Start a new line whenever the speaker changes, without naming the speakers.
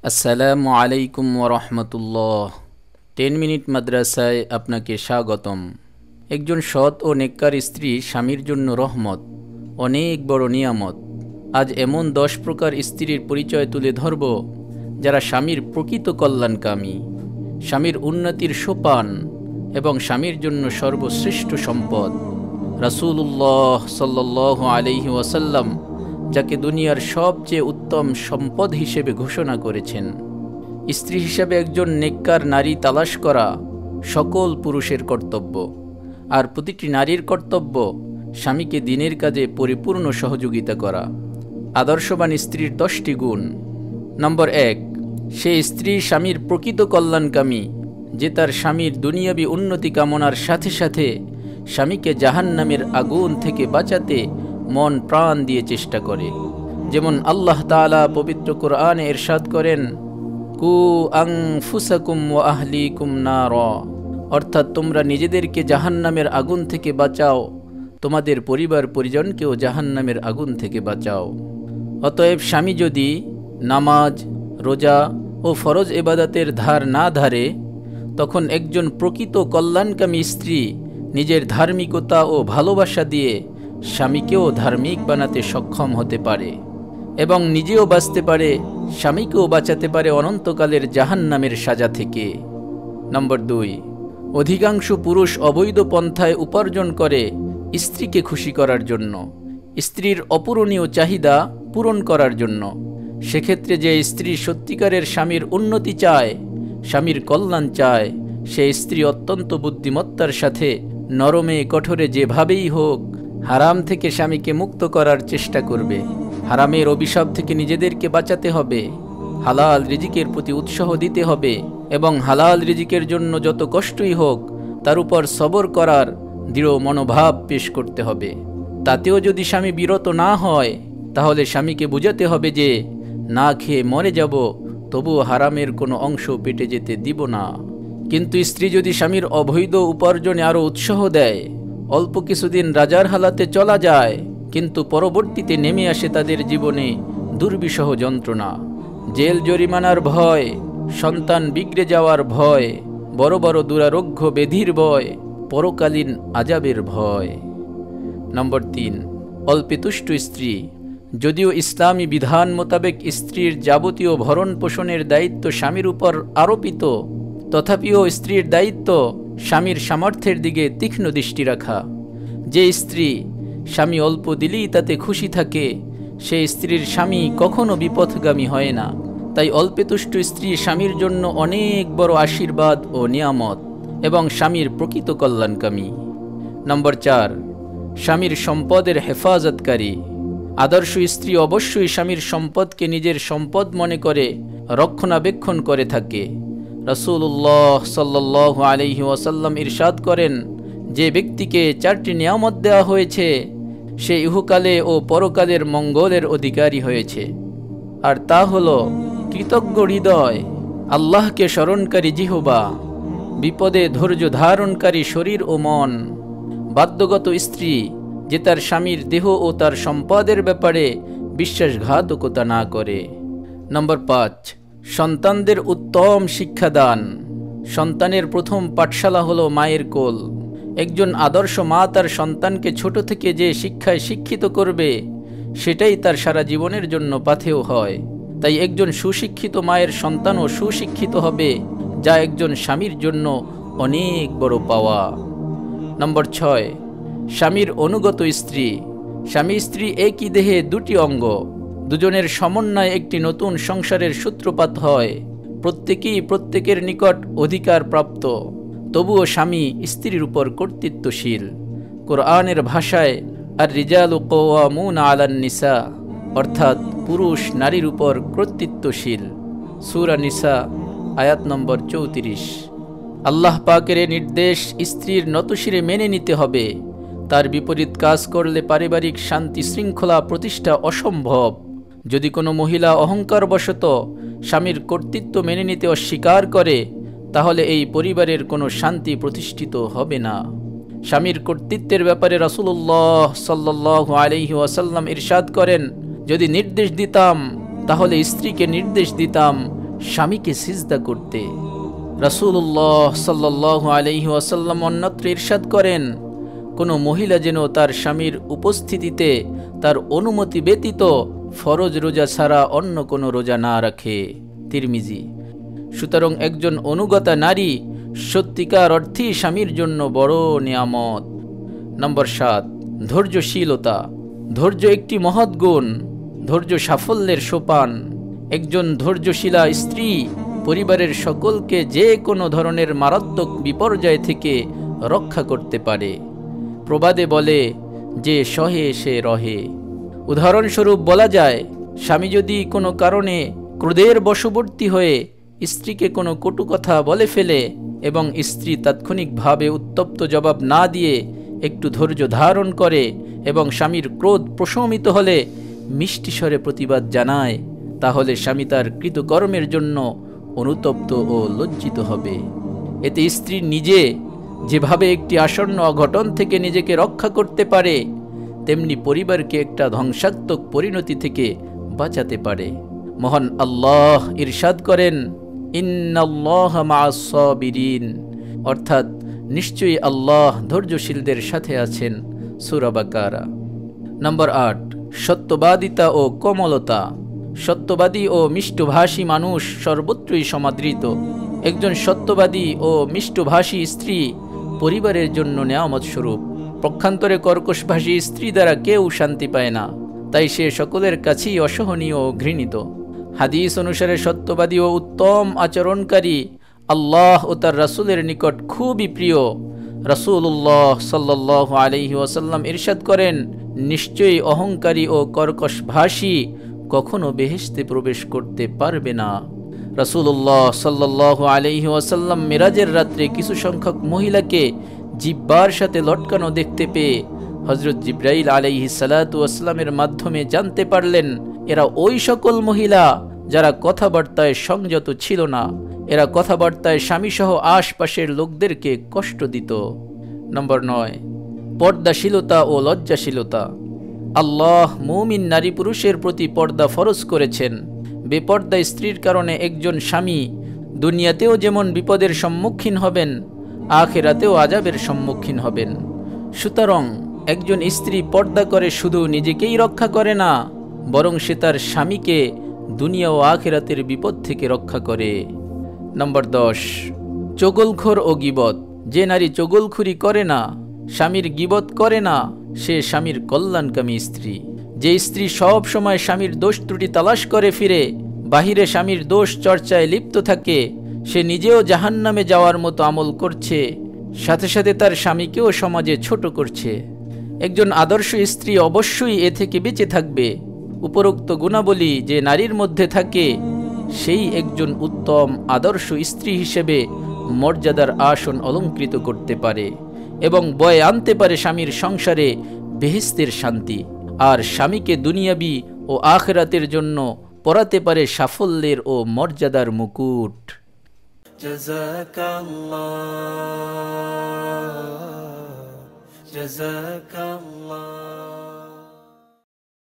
আসসালামু আলাইকুম ওরহমতুল্লাহ। 10 মিনিট মাদ্রাসায় আপনাকে স্বাগতম। একজন সৎ ও নেককার স্ত্রী স্বামীর জন্য রহমত, অনেক বড় নিয়ামত। আজ এমন 10 প্রকার স্ত্রীর পরিচয় তুলে ধরব যারা স্বামীর প্রকৃত কল্যাণকামী, স্বামীর উন্নতির সোপান এবং স্বামীর জন্য সর্বশ্রেষ্ঠ সম্পদ। রাসূলুল্লাহ সাল্লাল্লাহু আলাইহি ওয়াসাল্লাম যাকে দুনিয়ার সবচেয়ে উত্তম সম্পদ হিসেবে ঘোষণা করেছেন। স্ত্রী হিসেবে একজন নেককার নারী তালাশ করা সকল পুরুষের কর্তব্য, আর প্রতিটি নারীর কর্তব্য স্বামীকে দিনের কাজে পরিপূর্ণ সহযোগিতা করা। আদর্শবান স্ত্রীর 10টি গুণ। নম্বর 1, সে স্ত্রী স্বামীর প্রকৃত কল্যাণকামী, যে তার স্বামীর দুনিয়াবী উন্নতি কামনার সাথে সাথে স্বামীকে জাহান্নামের আগুন থেকে বাঁচাতে মন প্রাণ দিয়ে চেষ্টা করে। যেমন আল্লাহ তাআলা পবিত্র কোরআনে ইরশাদ করেন, কু আনফুসাকুম ওয়া আহলিকুম নারা, অর্থাৎ তোমরা নিজেদেরকে জাহান্নামের আগুন থেকে বাঁচাও, তোমাদের পরিবার পরিজনকেও জাহান্নামের আগুন থেকে বাঁচাও। অতএব স্বামী যদি নামাজ, রোজা ও ফরজ ইবাদতের ধার না ধারে, তখন একজন প্রকৃত কল্যাণকামী স্ত্রী নিজের ধার্মিকতা ও ভালোবাসা দিয়ে স্বামীকেও ধার্মিক বানাতে সক্ষম হতে পারে এবং নিজেও বাঁচতে পারে, স্বামীকেও বাঁচাতে পারে অনন্তকালের জাহান্নামের সাজা থেকে। নম্বর 2, অধিকাংশ পুরুষ অবৈধ পন্থায় উপার্জন করে স্ত্রীকে খুশি করার জন্য, স্ত্রীর অপূরণীয় চাহিদা পূরণ করার জন্য। সেক্ষেত্রে যে স্ত্রী সত্যিকারের স্বামীর উন্নতি চায়, স্বামীর কল্যাণ চায়, সে স্ত্রী অত্যন্ত বুদ্ধিমত্তার সাথে নরমে কঠোরে যেভাবেই হোক হারাম থেকে স্বামীকে মুক্ত করার চেষ্টা করবে। হারামের অভিশাপ থেকে নিজেদেরকে বাঁচাতে হবে, হালাল রিজিকের প্রতি উৎসাহ দিতে হবে এবং হালাল রিজিকের জন্য যত কষ্টই হোক তার উপর সবর করার দৃঢ় মনোভাব পেশ করতে হবে। তাতেও যদি স্বামী বিরত না হয়, তাহলে স্বামীকে বুঝাতে হবে যে না খেয়ে মরে যাব, তবুও হারামের কোনো অংশ পেটে যেতে দিব না। কিন্তু স্ত্রী যদি স্বামীর অবৈধ উপার্জনে আরও উৎসাহ দেয়, অল্প কিছুদিন রাজার হালাতে চলা যায়, কিন্তু পরবর্তীতে নেমে আসে তাদের জীবনে দুর্বিষহ যন্ত্রণা, জেল জরিমানার ভয়, সন্তান বিগড়ে যাওয়ার ভয়, বড় বড় দুরারোগ্য ব্যাধির ভয়, পরকালীন আযাবের ভয়। নম্বর 3, অল্পেতুষ্ট স্ত্রী। যদিও ইসলামী বিধান মোতাবেক স্ত্রীর যাবতীয় ভরণ পোষণের দায়িত্ব স্বামীর উপর আরোপিত, তথাপিও স্ত্রীর দায়িত্ব স্বামীর সামর্থ্যের দিকে তীক্ষ্ণ দৃষ্টি রাখা। যে স্ত্রী স্বামী অল্প দিলেই তাতে খুশি থাকে, সেই স্ত্রীর স্বামী কখনো বিপথগামী হয় না। তাই অল্পেতুষ্ট স্ত্রী স্বামীর জন্য অনেক বড় আশীর্বাদ ও নিয়ামত এবং স্বামীর প্রকৃত কল্যাণকামী। নম্বর 4, স্বামীর সম্পদের হেফাজতকারী। আদর্শ স্ত্রী অবশ্যই স্বামীর সম্পদকে নিজের সম্পদ মনে করে রক্ষণাবেক্ষণ করে থাকে। রাসূলুল্লাহ সাল্লাল্লাহু আলাইহি ওয়াসাল্লাম ইরশাদ করেন, যে ব্যক্তিকে 4টি নিয়ামত দেওয়া হয়েছে সে ইহকালে ও পরকালের মঙ্গলের অধিকারী হয়েছে। আর তা হলো কৃতজ্ঞ হৃদয়, আল্লাহকে স্মরণকারী জিহ্বা, বিপদে ধৈর্য ধারণকারী শরীর ও মন। বাধ্যগত স্ত্রী যে তার স্বামীর দেহ ও তার সম্পদের ব্যাপারে বিশ্বাসঘাতকতা না করে। নম্বর 5, সন্তানদের উত্তম শিক্ষাদান। সন্তানের প্রথম পাঠশালা হলো মায়ের কোল। একজন আদর্শ মা তার সন্তানকে ছোট থেকে যে শিক্ষায় শিক্ষিত করবে, সেটাই তার সারা জীবনের জন্য পাথেয় হয়। তাই একজন সুশিক্ষিত মায়ের সন্তানও সুশিক্ষিত হবে, যা একজন স্বামীর জন্য অনেক বড় পাওয়া। নম্বর 6, স্বামীর অনুগত স্ত্রী। স্বামী স্ত্রী একই দেহে 2টি অঙ্গ, দুজনের সমন্বয়ে একটি নতুন সংসারের সূত্রপাত হয়। প্রত্যেকেই প্রত্যেকের নিকট অধিকার প্রাপ্ত, তবুও স্বামী স্ত্রীর উপর কর্তৃত্বশীল। কোরআনের ভাষায় আর রিজালু কাওয়ামুনা আলান নিসা, অর্থাৎ পুরুষ নারীর উপর কর্তৃত্বশীল। সূরা নিসা আয়াত নম্বর 34। আল্লাহ পাকের নির্দেশ স্ত্রীর নতশিরে মেনে নিতে হবে। তার বিপরীত কাজ করলে পারিবারিক শান্তি শৃঙ্খলা প্রতিষ্ঠা অসম্ভব। যদি কোনো মহিলা অহংকারবশত স্বামীর কর্তৃত্ব মেনে নিতে অস্বীকার করে, তাহলে এই পরিবারের কোনো শান্তি প্রতিষ্ঠিত হবে না। স্বামীর কর্তৃত্বের ব্যাপারে রাসূলুল্লাহ সাল্লাল্লাহু আলাইহি ওয়াসাল্লাম ইরশাদ করেন, যদি নির্দেশ দিতাম তাহলে স্ত্রীকে নির্দেশ দিতাম, স্বামীকে সিজদা করতে। রাসূলুল্লাহ সাল্লাল্লাহু আলাইহি ওয়াসাল্লাম অন্যত্র ইরশাদ করেন, কোনো মহিলা যেন তার স্বামীর উপস্থিতিতে তার অনুমতি ব্যতীত ফরজ রোজা ছাড়া অন্য কোনো রোজা না রাখে। তিরমিজি। সুতরাং একজন অনুগতা নারী সত্যিকার অর্থেই স্বামীর জন্য বড় নিয়ামত। নম্বর 7, ধৈর্যশীলতা। ধৈর্য একটি মহৎ গুণ। ধৈর্য সাফল্যের সোপান। একজন ধৈর্যশীলা স্ত্রী পরিবারের সকলকে যে কোনো ধরনের মারাত্মক বিপর্যয় থেকে রক্ষা করতে পারে। প্রবাদে বলে, যে সহে সে রহে। উদাহরণস্বরূপ বলা যায়, স্বামী যদি কোনো কারণে ক্রোধের বশবর্তী হয়ে স্ত্রীকে কোনো কটু কথা বলে ফেলে এবং স্ত্রী তাৎক্ষণিকভাবে উত্তপ্ত জবাব না দিয়ে একটু ধৈর্য ধারণ করে এবং স্বামীর ক্রোধ প্রশমিত হলে মিষ্টি স্বরে প্রতিবাদ জানায়, তাহলে স্বামী তার কৃতকর্মের জন্য অনুতপ্ত ও লজ্জিত হবে। এতে স্ত্রী নিজে যেভাবে একটি আসন্ন অঘটন থেকে নিজেকে রক্ষা করতে পারে, তেমনি পরিবারকে একটা ধ্বংসাত্মক পরিণতি থেকে বাঁচাতে পারে। মহান আল্লাহ ইরশাদ করেন, ইন্নাল্লাহা মা'আস সাবিরিন, অর্থাৎ নিশ্চয়ই আল্লাহ ধৈর্যশীলদের সাথে আছেন। সূরা বাকারা। নম্বর 8, সত্যবাদিতা ও কোমলতা। সত্যবাদী ও মিষ্টভাষী মানুষ সর্বত্রই সমাদৃত। একজন সত্যবাদী ও মিষ্টভাষী স্ত্রী পরিবারের জন্য নেয়ামত স্বরূপ। পক্ষান্তরে কর্কশভাষী স্ত্রী দ্বারা কেউ শান্তি পায় না, তাই সে সকলের কাছেই অসহনীয় ও ঘৃণিত। হাদিস অনুসারে সত্যবাদী ও উত্তম আচরণকারী আল্লাহ ও তার রাসূলের নিকট খুবই প্রিয়। রাসূলুল্লাহ সাল্লাল্লাহু আলাইহি ওয়াসাল্লাম ইরশাদ করেন, নিশ্চয়ই অহংকারী ও কর্কশভাষী কখনো বেহেশতে প্রবেশ করতে পারবে না। রাসূলুল্লাহ সাল্লাল্লাহু আলাইহি ওয়াসাল্লাম মিরাজের রাত্রে কিছু সংখ্যক মহিলাকে জিহ্বার সাথে লটকানো দেখতে পেয়ে হযরত জিবরাইল আলাইহিস সালাতু ওয়াসসালামের মাধ্যমে জানতে পারলেন, এরা ওই সকল মহিলা যারা কথাবার্তায় সংযত ছিল না। এরা কথাবার্তায় স্বামীসহ আশপাশের লোকদেরকে কষ্ট দিত। নম্বর 9, পর্দাশীলতা ও লজ্জাশীলতা। আল্লাহ মুমিন নারী পুরুষের প্রতি পর্দা ফরজ করেছেন। বেপর্দা স্ত্রীর কারণে একজন স্বামী দুনিয়াতেও যেমন বিপদের সম্মুখীন হবেন, আখিরাতেও আযাবের সম্মুখীন হবেন। সুতরাং একজন স্ত্রী পর্দা করে শুধু নিজেকেই রক্ষা করে না, বরং সে তার স্বামীকে দুনিয়া ও আখিরাতের বিপদ থেকে রক্ষা করে। নম্বর 10, চগলখোর ও গীবত। যে নারী চগলখুরি করে না, স্বামীর গীবত করে না, সে স্বামীর কল্যাণকামী স্ত্রী। যে স্ত্রী সব সময় স্বামীর দোষ ত্রুটি তালাশ করে ফিরে বাহিরে স্বামীর দোষ চর্চায় লিপ্ত থাকে, সে নিজেও জাহান্নামে যাওয়ার মতো আমল করছে, সাথে সাথে তার স্বামীকেও সমাজে ছোট করছে। একজন আদর্শ স্ত্রী অবশ্যই এ থেকে বেঁচে থাকবে। উপরোক্ত গুণাবলী যে নারীর মধ্যে থাকে, সেই একজন উত্তম আদর্শ স্ত্রী হিসেবে মর্যাদার আসন অলঙ্কৃত করতে পারে এবং বয়ে আনতে পারে স্বামীর সংসারে বেহেশতের শান্তি, আর স্বামীকে দুনিয়াবি ও আখিরাতের জন্য পরাতে পারে সাফল্যের ও মর্যাদার মুকুট।
জাযাকাল্লাহ জাযাকাল্লাহ।